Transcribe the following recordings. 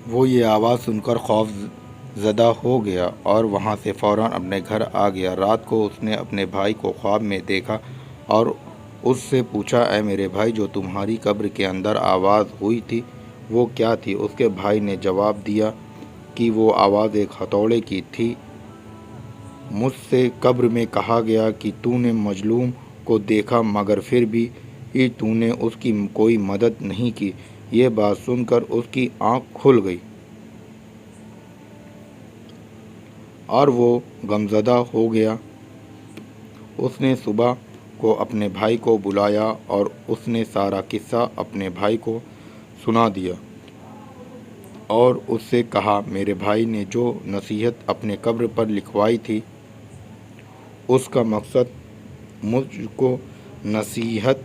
وہ یہ آواز سن کر خوف زدہ ہو گیا اور وہاں سے فوراً اپنے گھر آ گیا۔ رات کو اس نے اپنے بھائی کو خواب میں دیکھا اور اس سے پوچھا، اے میرے بھائی، جو تمہاری قبر کے اندر آواز ہوئی تھی وہ کیا تھی؟ اس کے بھائی نے جواب دیا کہ وہ آواز ایک ہتھوڑے کی تھی۔ مجھ سے قبر میں کہا گیا کہ تو نے مظلوم کو دیکھا مگر پھر بھی تو نے اس کی کوئی مدد نہیں کی۔ یہ بات سن کر اس کی آنکھ کھل گئی اور وہ غمزدہ ہو گیا۔ اس نے صبح کو اپنے بھائی کو بلایا اور اس نے سارا قصہ اپنے بھائی کو سنا دیا اور اس سے کہا، میرے بھائی نے جو نصیحت اپنے قبر پر لکھوائی تھی اس کا مقصد مجھ کو نصیحت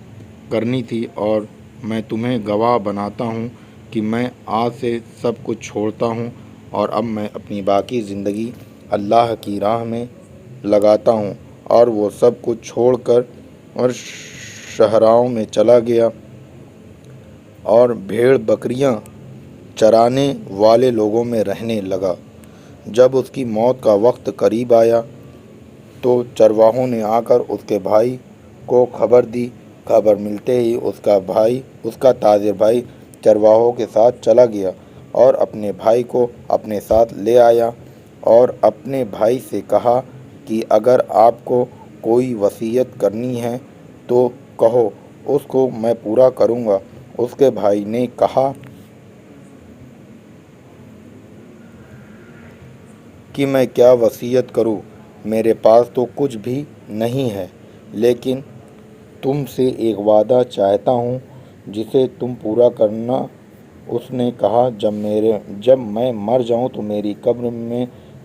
کرنی تھی، اور میں تمہیں گواہ بناتا ہوں کہ میں آج سے سب کچھ چھوڑتا ہوں اور اب میں اپنی باقی زندگی اللہ کی راہ میں لگاتا ہوں۔ اور وہ سب کچھ چھوڑ کر اور صحراؤں میں چلا گیا اور بھیڑ بکریاں چرانے والے لوگوں میں رہنے لگا۔ جب اس کی موت کا وقت قریب آیا تو چرواہوں نے آ کر اس کے بھائی کو خبر دی۔ خبر ملتے ہی اس کا تاجر بھائی چرواہوں کے ساتھ چلا گیا اور اپنے بھائی کو اپنے ساتھ لے آیا اور اپنے بھائی سے کہا کہ اگر آپ کو کوئی وصیت کرنی ہے تو کہو، اس کو میں پورا کروں گا۔ اس کے بھائی نے کہا کہ میں کیا وصیت کروں، میرے پاس تو کچھ بھی نہیں ہے، لیکن تم سے ایک وعدہ چاہتا ہوں جسے تم پورا کرنا۔ اس نے کہا، جب میں مر جاؤں تو میری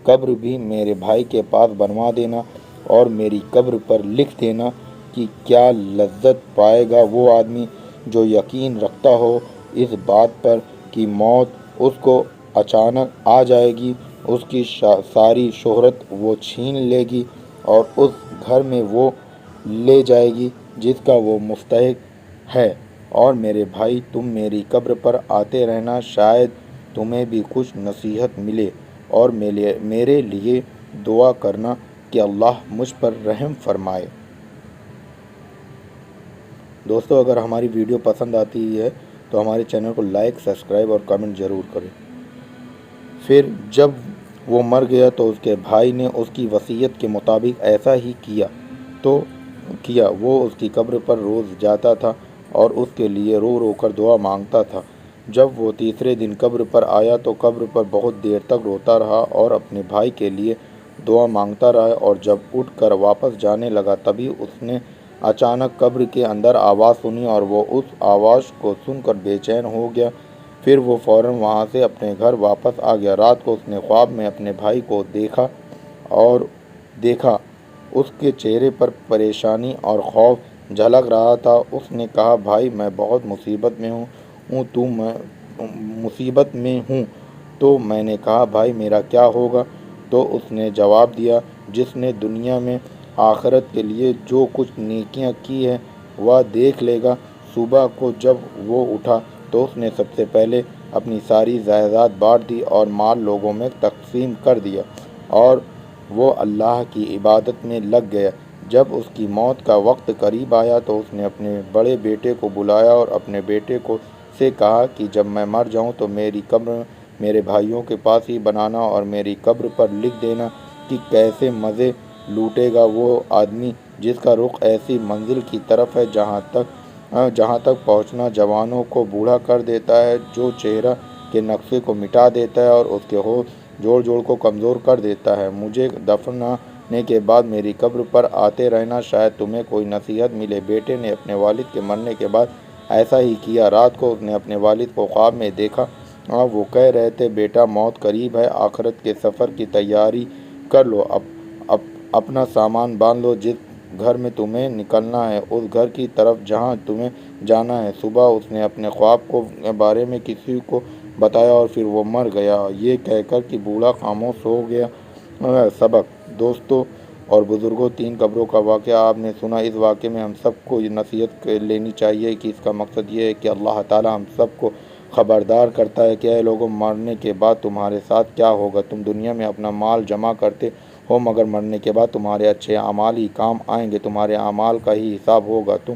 قبر بھی میرے بھائی کے پاس بنوا دینا اور میری قبر پر لکھ دینا کہ کیا لذت پائے گا وہ آدمی جو یقین رکھتا ہو اس بات پر کہ موت اس کو اچانک آ جائے گی، اس کی ساری شہرت وہ چھین لے گی اور اس گھر میں وہ لے جائے گی جس کا وہ مستحق ہے۔ اور میرے بھائی، تم میری قبر پر آتے رہنا، شاید تمہیں بھی کچھ نصیحت ملے، اور میرے لیے دعا کرنا کہ اللہ مجھ پر رحم فرمائے۔ دوستو، اگر ہماری ویڈیو پسند آتی ہے تو ہمارے چینل کو لائک، سبسکرائب اور کمنٹ ضرور کریں۔ پھر جب وہ مر گیا تو اس کے بھائی نے اس کی وصیت کے مطابق ایسا ہی کیا۔ وہ اس کی قبر پر روز جاتا تھا اور اس کے لیے رو رو کر دعا مانگتا تھا۔ جب وہ تیسرے دن قبر پر آیا تو قبر پر بہت دیر تک روتا رہا اور اپنے بھائی کے لیے دعا مانگتا رہا، اور جب اٹھ کر واپس جانے لگا تبھی اس نے اچانک قبر کے اندر آواز سنی اور وہ اس آواز کو سن کر بے چین ہو گیا۔ پھر وہ فوراً وہاں سے اپنے گھر واپس آ گیا۔ رات کو اس نے خواب میں اپنے بھائی کو دیکھا اس کے چہرے پر پریشانی اور خوف جھلک رہا تھا۔ اس نے کہا، بھائی، میں بہت مصیبت میں ہوں۔ تو میں نے کہا، بھائی میرا کیا ہوگا؟ تو اس نے جواب دیا، جس نے دنیا میں آخرت کے لیے جو کچھ نیکیاں کی ہیں وہ دیکھ لے گا۔ صبح کو جب وہ اٹھا تو اس نے سب سے پہلے اپنی ساری جائیداد بانٹ دی اور مال لوگوں میں تقسیم کر دیا، اور وہ اللہ کی عبادت میں لگ گیا۔ جب اس کی موت کا وقت قریب آیا تو اس نے اپنے بڑے بیٹے کو بلایا اور اپنے بیٹے سے کہا کہ جب میں مر جاؤں تو میری قبر میرے بھائیوں کے پاس ہی بنانا اور میری قبر پر لکھ دینا کہ کیسے مزے لوٹے گا وہ آدمی جس کا رخ ایسی منزل کی طرف ہے جہاں تک پہنچنا جوانوں کو بوڑھا کر دیتا ہے، جو چہرہ کے نقشے کو مٹا دیتا ہے اور اس کے جوڑ کو کمزور کر دیتا ہے۔ مجھے دفنانے کے بعد میری قبر پر آتے رہنا، شاید تمہیں کوئی نصیحت ملے۔ بیٹے نے اپنے والد کے مرنے کے بعد ایسا ہی کیا۔ رات کو اس نے اپنے والد کو خواب میں دیکھا، وہ کہہ رہے تھے، بیٹا، موت قریب ہے، آخرت کے سفر کی تیاری کر لو، اپنا سامان باندھ لو، جس گھر میں تمہیں نکلنا ہے اس گھر کی طرف جہاں تمہیں جانا ہے۔ صبح اس نے اپنے خواب کے بارے میں کسی کو بتایا اور پھر وہ مر گیا، یہ کہہ کر کہ بوڑھا خاموش ہو گیا۔ سبق: دوستوں اور بزرگوں، 3 قبروں کا واقعہ آپ نے سنا۔ اس واقعے میں ہم سب کو یہ نصیحت لینی چاہیے کہ اس کا مقصد یہ ہے کہ اللہ تعالی ہم سب کو خبردار کرتا ہے کہ اے لوگوں، مرنے کے بعد تمہارے ساتھ کیا ہوگا؟ تم دنیا میں اپنا مال جمع کرتے ہو، مگر مرنے کے بعد تمہارے اچھے اعمال ہی کام آئیں گے، تمہارے اعمال کا ہی حساب ہوگا۔ تم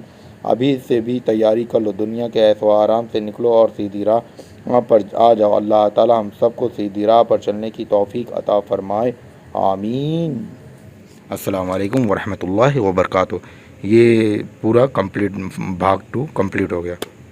ابھی سے بھی تیاری کر لو، دنیا کے عیش و آرام سے نکلو اور سیدھی راہ پر آ جاؤ۔ اللہ تعالی ہم سب کو سیدھی راہ پر چلنے کی توفیق عطا فرمائے، آمین۔ السلام علیکم ورحمۃ اللہ وبرکاتہ۔ یہ پورا بھاگ 2 کمپلیٹ ہو گیا۔